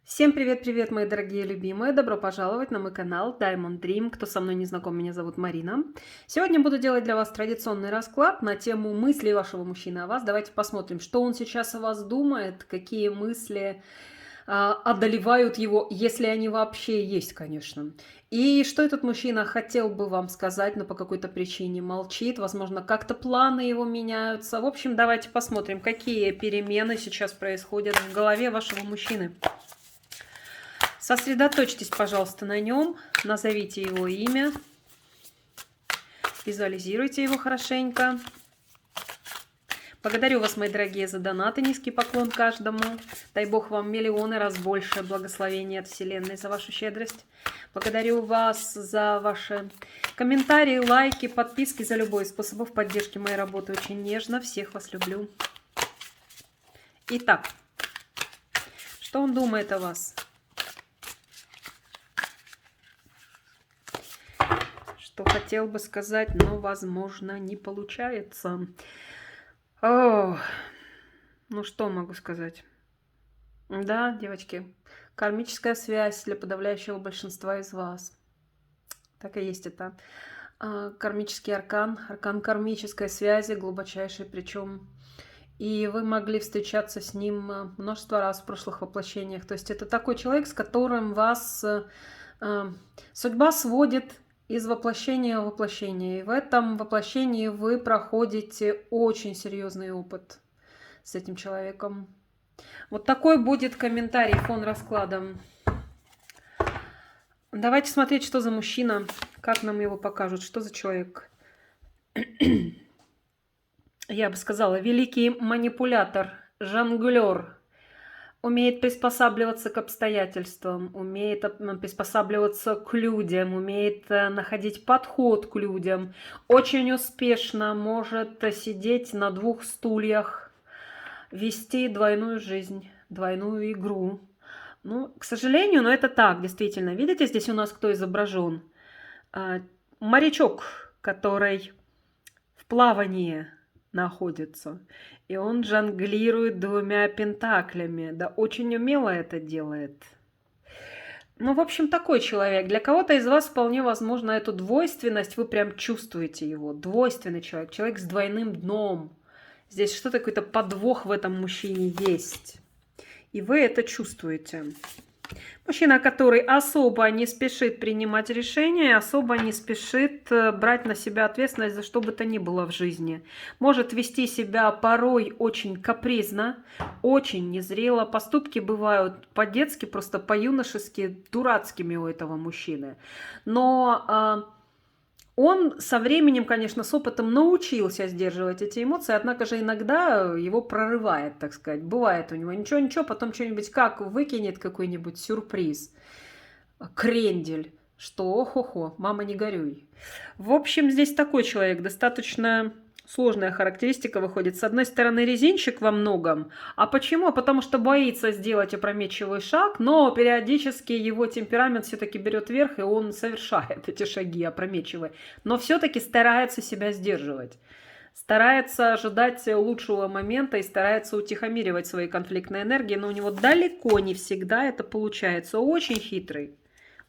Всем привет-привет, мои дорогие любимые! Добро пожаловать на мой канал Diamond Dream. Кто со мной не знаком, меня зовут Марина. Сегодня буду делать для вас традиционный расклад на тему мыслей вашего мужчины о вас. Давайте посмотрим, что он сейчас о вас думает, какие мысли одолевают его, если они вообще есть, конечно. И что этот мужчина хотел бы вам сказать, но по какой-то причине молчит. Возможно, как-то планы его меняются. В общем, давайте посмотрим, какие перемены сейчас происходят в голове вашего мужчины. Сосредоточьтесь, пожалуйста, на нем, назовите его имя, визуализируйте его хорошенько. Благодарю вас, мои дорогие, за донаты, низкий поклон каждому. Дай Бог вам миллионы раз больше благословений от Вселенной за вашу щедрость. Благодарю вас за ваши комментарии, лайки, подписки, за любой из способов поддержки моей работы. Очень нежно, всех вас люблю. Итак, что он думает о вас? Что хотел бы сказать, но, возможно, не получается. О, ну что могу сказать? Да, девочки, кармическая связь для подавляющего большинства из вас. Так и есть это. Кармический аркан, аркан кармической связи, глубочайший причем. И вы могли встречаться с ним множество раз в прошлых воплощениях. То есть это такой человек, с которым вас судьба сводит из воплощения в воплощение. И в этом воплощении вы проходите очень серьезный опыт с этим человеком. Вот такой будет комментарий, фон расклада. Давайте смотреть, что за мужчина, как нам его покажут, что за человек. Я бы сказала, великий манипулятор, жонглер. Умеет приспосабливаться к обстоятельствам, умеет приспосабливаться к людям, умеет находить подход к людям. Очень успешно может сидеть на двух стульях, вести двойную жизнь, двойную игру. Ну, к сожалению, но это так, действительно. Видите, здесь у нас кто изображен? Морячок, который в плавании находится. И он жонглирует двумя пентаклями. Да, очень умело это делает. Ну, в общем, такой человек. Для кого-то из вас вполне возможно эту двойственность, вы прям чувствуете его. Двойственный человек, человек с двойным дном. Здесь что-то, какой-то подвох в этом мужчине есть. И вы это чувствуете. Мужчина, который особо не спешит принимать решения, особо не спешит брать на себя ответственность за что бы то ни было в жизни. Может вести себя порой очень капризно, очень незрело. Поступки бывают по-детски, просто по-юношески дурацкими у этого мужчины. Но он со временем, конечно, с опытом научился сдерживать эти эмоции, однако же иногда его прорывает, так сказать. Бывает у него ничего-ничего, потом что-нибудь как выкинет какой-нибудь сюрприз, крендель, что охо-хо, мама не горюй. В общем, здесь такой человек, достаточно сложная характеристика выходит. С одной стороны, резинчик во многом. А почему? Потому что боится сделать опрометчивый шаг, но периодически его темперамент все-таки берет верх, и он совершает эти шаги опрометчивые. Но все-таки старается себя сдерживать. Старается ожидать лучшего момента и старается утихомиривать свои конфликтные энергии, но у него далеко не всегда это получается. Очень хитрый.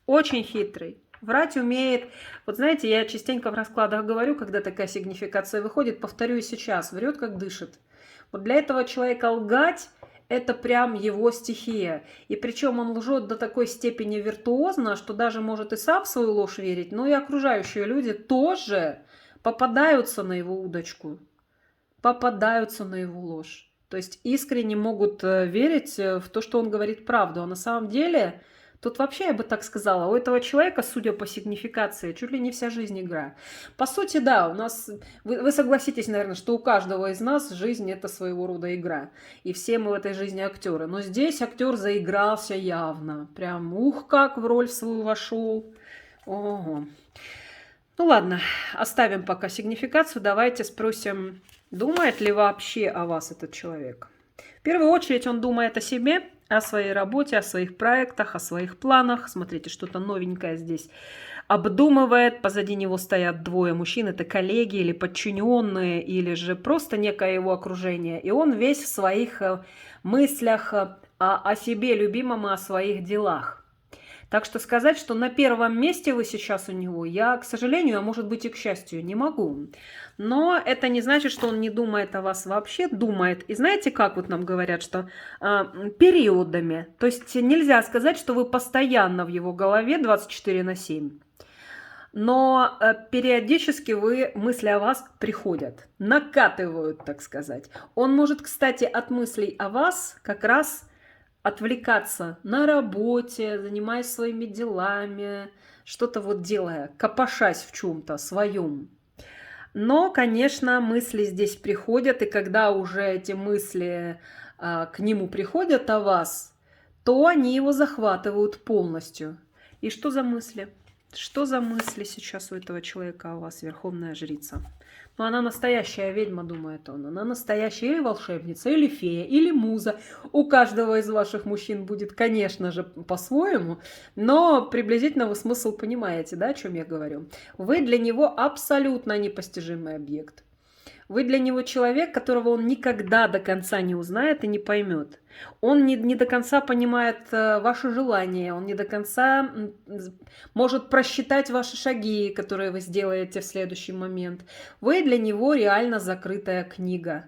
Очень хитрый. Врать умеет. Вот знаете, я частенько в раскладах говорю, когда такая сигнификация выходит, повторю и сейчас, врет как дышит. Вот для этого человека лгать – это прям его стихия. И причем он лжет до такой степени виртуозно, что даже может и сам в свою ложь верить, но и окружающие люди тоже попадаются на его удочку, попадаются на его ложь. То есть искренне могут верить в то, что он говорит правду. А на самом деле... Тут вообще, я бы так сказала, у этого человека, судя по сигнификации, чуть ли не вся жизнь игра. По сути, да, у нас, вы согласитесь, наверное, что у каждого из нас жизнь это своего рода игра. И все мы в этой жизни актеры. Но здесь актер заигрался явно. Прям, ух, как в роль свою вошел. Ого. Ну ладно, оставим пока сигнификацию. Давайте спросим, думает ли вообще о вас этот человек. В первую очередь он думает о себе, о своей работе, о своих проектах, о своих планах. Смотрите, что-то новенькое здесь обдумывает. Позади него стоят двое мужчин. Это коллеги или подчиненные, или же просто некое его окружение. И он весь в своих мыслях а о себе любимом и о своих делах. Так что сказать, что на первом месте вы сейчас у него, я, к сожалению, а может быть и к счастью, не могу. Но это не значит, что он не думает о вас вообще, думает. И знаете, как вот нам говорят, что периодами. То есть нельзя сказать, что вы постоянно в его голове 24/7. Но периодически мысли о вас приходят, накатывают, так сказать. Он может, кстати, от мыслей о вас как раз отвлекаться на работе, занимаясь своими делами, что-то вот делая, копошась в чем-то своем. Но, конечно, мысли здесь приходят, и когда уже эти мысли к нему приходят о вас, то они его захватывают полностью. И что за мысли? Что за мысли сейчас у этого человека о вас, Верховная Жрица? Ну, она настоящая ведьма, думает он. Она настоящая или волшебница, или фея, или муза. У каждого из ваших мужчин будет, конечно же, по-своему, но приблизительно вы смысл понимаете, да, о чем я говорю. Вы для него абсолютно непостижимый объект. Вы для него человек, которого он никогда до конца не узнает и не поймет. Он не до конца понимает ваши желания, он не до конца может просчитать ваши шаги, которые вы сделаете в следующий момент. Вы для него реально закрытая книга.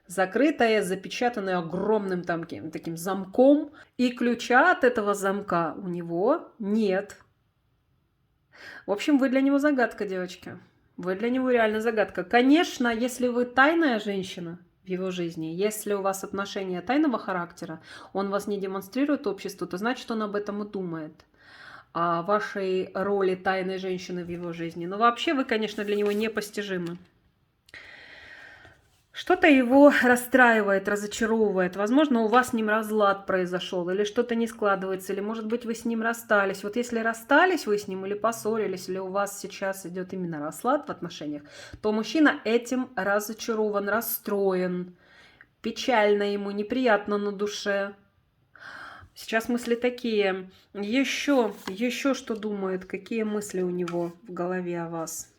Закрытая, запечатанная огромным таким замком. И ключа от этого замка у него нет. В общем, вы для него загадка, девочки. Вы для него реально загадка. Конечно, если вы тайная женщина в его жизни, если у вас отношения тайного характера, он вас не демонстрирует обществу, то значит, он об этом и думает. О вашей роли тайной женщины в его жизни. Но вообще вы, конечно, для него непостижимы. Что-то его расстраивает, разочаровывает. Возможно, у вас с ним разлад произошел, или что-то не складывается, или, может быть, вы с ним расстались. Вот если расстались вы с ним, или поссорились, или у вас сейчас идет именно разлад в отношениях, то мужчина этим разочарован, расстроен, печально ему, неприятно на душе. Сейчас мысли такие. Еще что думает, какие мысли у него в голове о вас?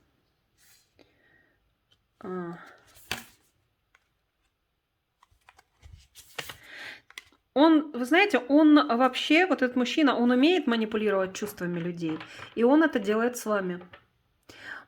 Он, вы знаете, он вообще, вот этот мужчина, он умеет манипулировать чувствами людей, и он это делает с вами.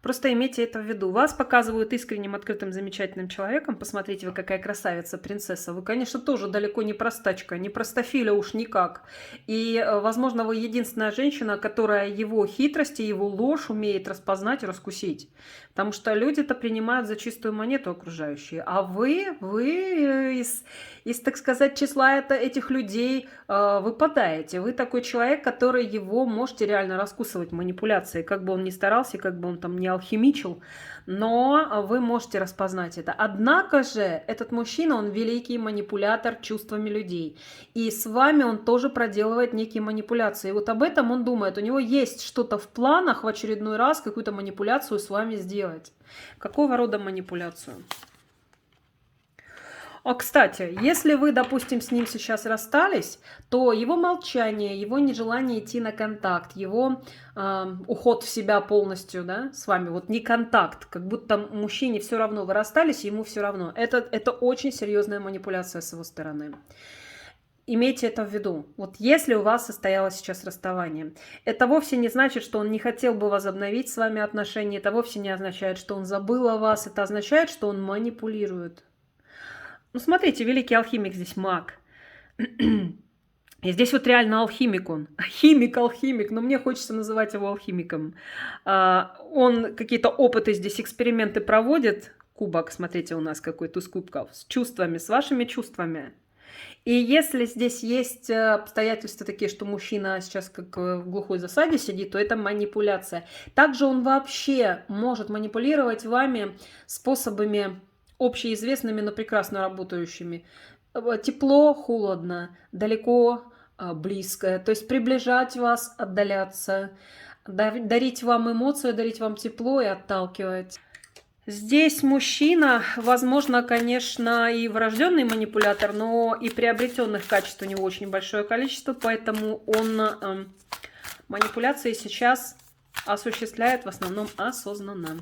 Просто имейте это в виду. Вас показывают искренним, открытым, замечательным человеком. Посмотрите, вы какая красавица, принцесса. Вы, конечно, тоже далеко не простачка, не простофиля уж никак. И, возможно, вы единственная женщина, которая его хитрости, его ложь умеет распознать и раскусить. Потому что люди-то принимают за чистую монету окружающие. А вы из, так сказать, числа этих людей выпадаете. Вы такой человек, который его можете реально раскусывать манипуляции, как бы он ни старался, как бы он там не алхимичил, но вы можете распознать это. Однако же этот мужчина, он великий манипулятор чувствами людей. И с вами он тоже проделывает некие манипуляции. И вот об этом он думает. У него есть что-то в планах в очередной раз, какую-то манипуляцию с вами сделать. Какого рода манипуляцию? Кстати, если вы, допустим, с ним сейчас расстались, то его молчание, его нежелание идти на контакт, его уход в себя полностью, да, с вами, вот не контакт, как будто мужчине все равно, вы расстались, ему все равно. Это очень серьезная манипуляция с его стороны. Имейте это в виду. Вот если у вас состоялось сейчас расставание, это вовсе не значит, что он не хотел бы возобновить с вами отношения, это вовсе не означает, что он забыл о вас, это означает, что он манипулирует. Ну, смотрите, великий алхимик здесь маг. И здесь вот реально алхимик он. Алхимик, но мне хочется называть его алхимиком. Он какие-то опыты здесь, эксперименты проводит. Кубок, смотрите, у нас какой туз кубков. С чувствами, с вашими чувствами. И если здесь есть обстоятельства такие, что мужчина сейчас как в глухой засаде сидит, то это манипуляция. Также он вообще может манипулировать вами способами общеизвестными, но прекрасно работающими. Тепло, холодно, далеко, близко. То есть приближать вас, отдаляться, дарить вам эмоции, дарить вам тепло и отталкивать. Здесь мужчина, возможно, конечно, и врожденный манипулятор, но и приобретенных качеств у него очень большое количество, поэтому он манипуляции сейчас осуществляет в основном осознанно.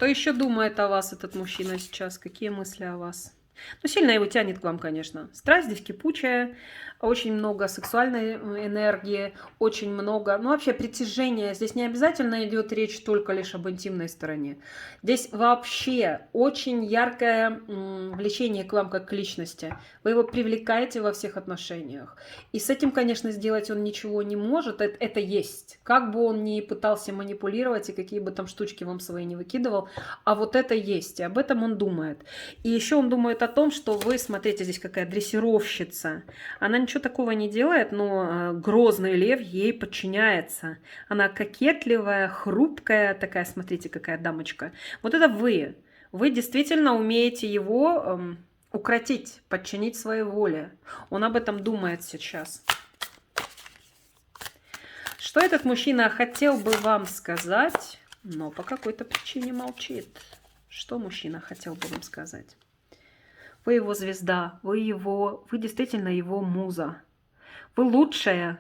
Что еще думает о вас этот мужчина сейчас? Какие мысли о вас? Ну, сильно его тянет к вам, конечно. Страсть здесь кипучая, очень много сексуальной энергии, очень много, ну, вообще притяжения. Здесь не обязательно идет речь только лишь об интимной стороне. Здесь вообще очень яркое влечение к вам как к личности. Вы его привлекаете во всех отношениях. И с этим, конечно, сделать он ничего не может. Это есть. Как бы он ни пытался манипулировать и какие бы там штучки вам свои не выкидывал, а вот это есть. И об этом он думает. И еще он думает о том, что вы, смотрите, здесь какая дрессировщица. Она ничего такого не делает, но грозный лев ей подчиняется. Она кокетливая, хрупкая, такая, смотрите, какая дамочка. Вот это вы. Вы действительно умеете его укротить, подчинить своей воле. Он об этом думает сейчас. Что этот мужчина хотел бы вам сказать, но по какой-то причине молчит? Что мужчина хотел бы вам сказать? Вы его звезда, вы действительно его муза. Вы лучшая.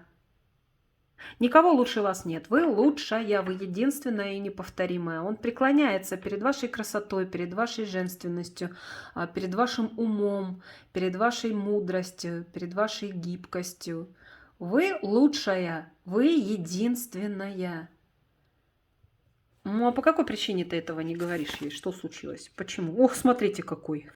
Никого лучше вас нет. Вы лучшая, вы единственная и неповторимая. Он преклоняется перед вашей красотой, перед вашей женственностью, перед вашим умом, перед вашей мудростью, перед вашей гибкостью. Вы лучшая, вы единственная. Ну а по какой причине ты этого не говоришь ей? Что случилось? Почему? Ох, смотрите какой.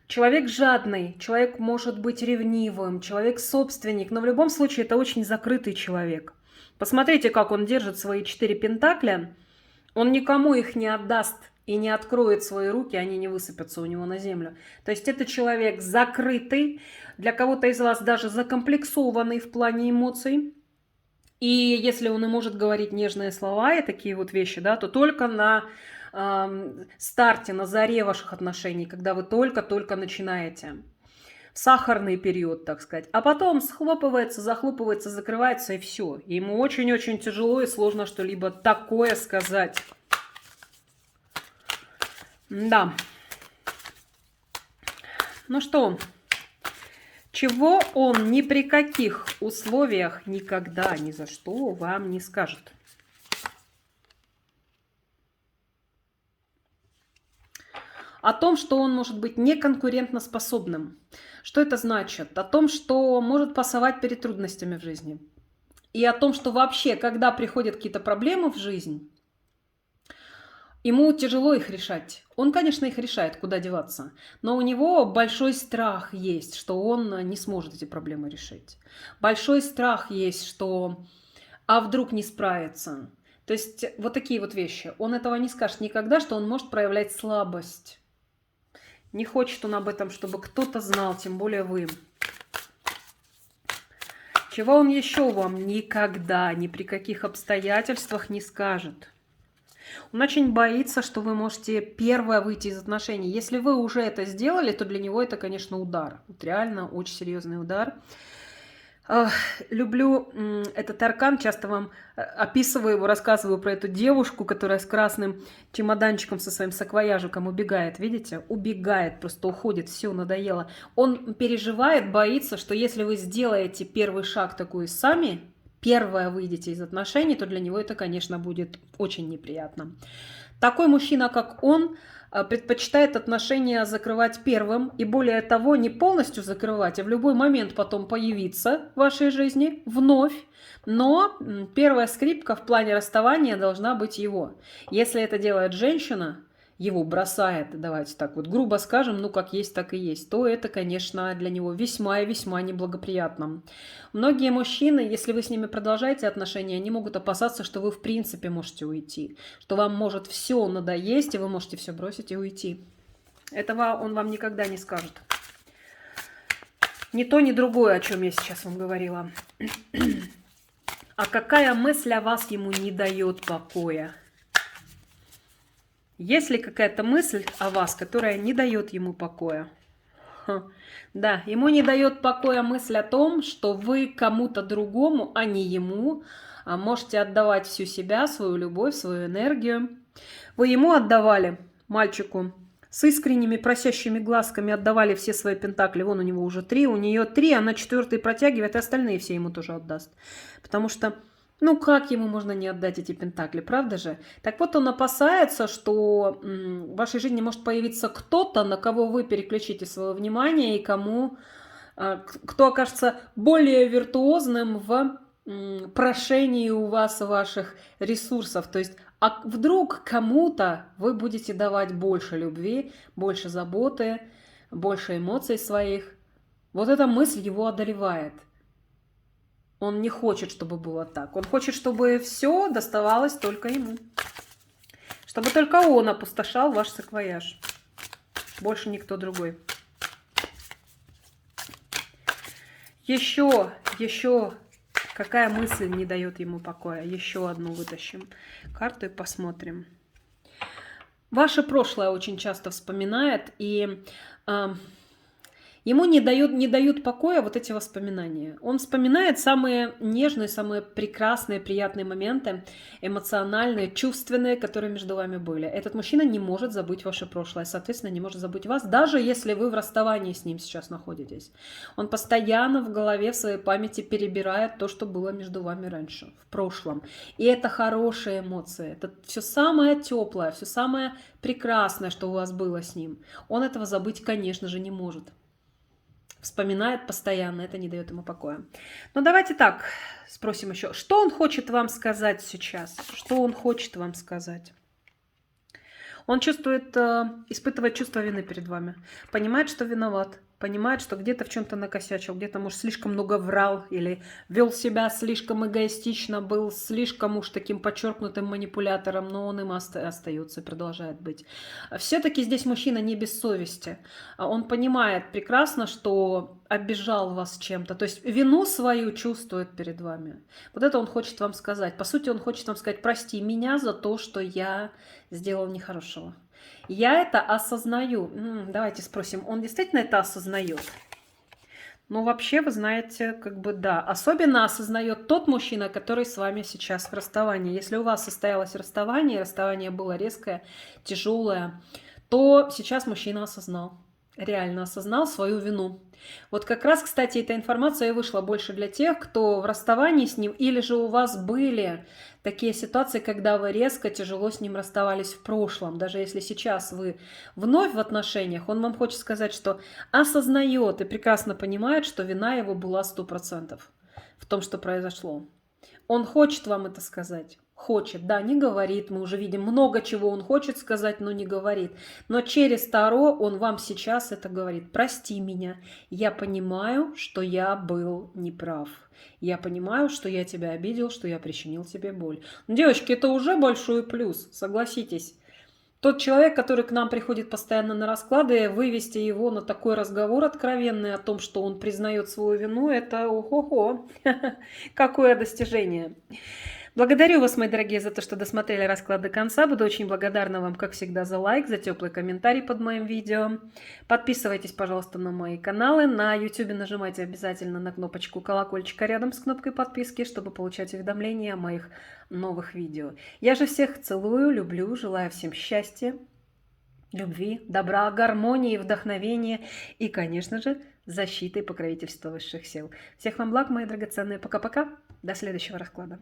Человек жадный, человек может быть ревнивым, человек собственник, но в любом случае это очень закрытый человек. Посмотрите, как он держит свои 4 пентакля. Он никому их не отдаст и не откроет свои руки, они не высыпятся у него на землю. То есть это человек закрытый, для кого-то из вас даже закомплексованный в плане эмоций. И если он и может говорить нежные слова и такие вот вещи, да, то только на старте, на заре ваших отношений, когда вы только-только начинаете. В сахарный период, так сказать. А потом схлопывается, захлопывается, закрывается и все. Ему очень-очень тяжело и сложно что-либо такое сказать. Да. Ну что, чего он ни при каких условиях никогда, ни за что вам не скажет? О том, что он может быть неконкурентоспособным. Что это значит? О том, что может пасовать перед трудностями в жизни. И о том, что вообще, когда приходят какие-то проблемы в жизнь, ему тяжело их решать. Он, конечно, их решает, куда деваться. Но у него большой страх есть, что он не сможет эти проблемы решить. Большой страх есть, что а вдруг не справится. То есть вот такие вот вещи. Он этого не скажет никогда, что он может проявлять слабость. Не хочет он об этом, чтобы кто-то знал, тем более вы. Чего он еще вам никогда, ни при каких обстоятельствах не скажет? Он очень боится, что вы можете первое выйти из отношений. Если вы уже это сделали, то для него это, конечно, удар. Вот реально очень серьезный удар. Люблю этот аркан, часто вам описываю его, рассказываю про эту девушку, которая с красным чемоданчиком со своим саквояжиком убегает. Видите? Убегает, просто уходит, все, надоело. Он переживает, боится, что если вы сделаете первый шаг такой сами, первое выйдете из отношений, то для него это, конечно, будет очень неприятно. Такой мужчина, как он, предпочитает отношения закрывать первым, и более того, не полностью закрывать, а в любой момент потом появиться в вашей жизни вновь, но первая скрипка в плане расставания должна быть его. Если это делает женщина, его бросает, давайте так вот грубо скажем, ну как есть, так и есть, то это, конечно, для него весьма и весьма неблагоприятно. Многие мужчины, если вы с ними продолжаете отношения, они могут опасаться, что вы в принципе можете уйти, что вам может все надоесть, и вы можете все бросить и уйти. Этого он вам никогда не скажет. Ни то, ни другое, о чем я сейчас вам говорила. А какая мысль о вас ему не дает покоя? Есть ли какая-то мысль о вас, которая не дает ему покоя? Да, ему не дает покоя мысль о том, что вы кому-то другому, а не ему, можете отдавать всю себя, свою любовь, свою энергию. Вы ему отдавали, мальчику, с искренними просящими глазками отдавали все свои пентакли. Вон у него уже 3, у нее 3, она 4-й протягивает, и остальные все ему тоже отдаст. Потому что Ну, как ему можно не отдать эти пентакли, правда же? Так вот, он опасается, что в вашей жизни может появиться кто-то, на кого вы переключите свое внимание, и кто окажется более виртуозным в прошении у вас ваших ресурсов. То есть, а вдруг кому-то вы будете давать больше любви, больше заботы, больше эмоций своих. Вот эта мысль его одолевает. Он не хочет, чтобы было так. Он хочет, чтобы все доставалось только ему. Чтобы только он опустошал ваш саквояж. Больше никто другой. Еще, какая мысль не дает ему покоя? Еще одну вытащим карту и посмотрим. Ваше прошлое очень часто вспоминает, и ему не дают покоя вот эти воспоминания. Он вспоминает самые нежные, самые прекрасные, приятные моменты, эмоциональные, чувственные, которые между вами были. Этот мужчина не может забыть ваше прошлое, соответственно, не может забыть вас, даже если вы в расставании с ним сейчас находитесь. Он постоянно в голове, в своей памяти перебирает то, что было между вами раньше, в прошлом. И это хорошие эмоции. Это все самое теплое, все самое прекрасное, что у вас было с ним. Он этого забыть, конечно же, не может. Вспоминает постоянно, это не дает ему покоя. Но давайте так, спросим еще, что он хочет вам сказать сейчас? Что он хочет вам сказать? Он испытывает чувство вины перед вами, понимает, что виноват, понимает, что где-то в чем-то накосячил, где-то, может, слишком много врал или вел себя слишком эгоистично, был слишком уж таким подчеркнутым манипулятором, но он им остается, продолжает быть. Все-таки здесь мужчина не без совести. Он понимает прекрасно, что обижал вас чем-то, то есть вину свою чувствует перед вами. Вот это он хочет вам сказать. По сути, он хочет вам сказать: прости меня за то, что я сделал нехорошего. Я это осознаю. Давайте спросим, он действительно это осознает? Ну, вообще, вы знаете, как бы да. Особенно осознает тот мужчина, который с вами сейчас в расставании. Если у вас состоялось расставание, расставание было резкое, тяжелое, то сейчас мужчина осознал. Реально осознал свою вину. Вот как раз, кстати, эта информация и вышла больше для тех, кто в расставании с ним, или же у вас были такие ситуации, когда вы резко, тяжело с ним расставались в прошлом. Даже если сейчас вы вновь в отношениях, он вам хочет сказать, что осознает и прекрасно понимает, что вина его была 100% в том, что произошло. Он хочет вам это сказать. Хочет, да, не говорит, мы уже видим много чего он хочет сказать, но не говорит. Но через Таро он вам сейчас это говорит: прости меня, я понимаю, что я был неправ. Я понимаю, что я тебя обидел, что я причинил тебе боль. Девочки, это уже большой плюс, согласитесь. Тот человек, который к нам приходит постоянно на расклады, вывести его на такой разговор откровенный о том, что он признает свою вину, это ого-го, какое достижение. Благодарю вас, мои дорогие, за то, что досмотрели расклад до конца. Буду очень благодарна вам, как всегда, за лайк, за теплый комментарий под моим видео. Подписывайтесь, пожалуйста, на мои каналы. На YouTube нажимайте обязательно на кнопочку колокольчика рядом с кнопкой подписки, чтобы получать уведомления о моих новых видео. Я же всех целую, люблю, желаю всем счастья, любви, добра, гармонии, вдохновения и, конечно же, защиты и покровительства высших сил. Всех вам благ, мои драгоценные. Пока-пока. До следующего расклада.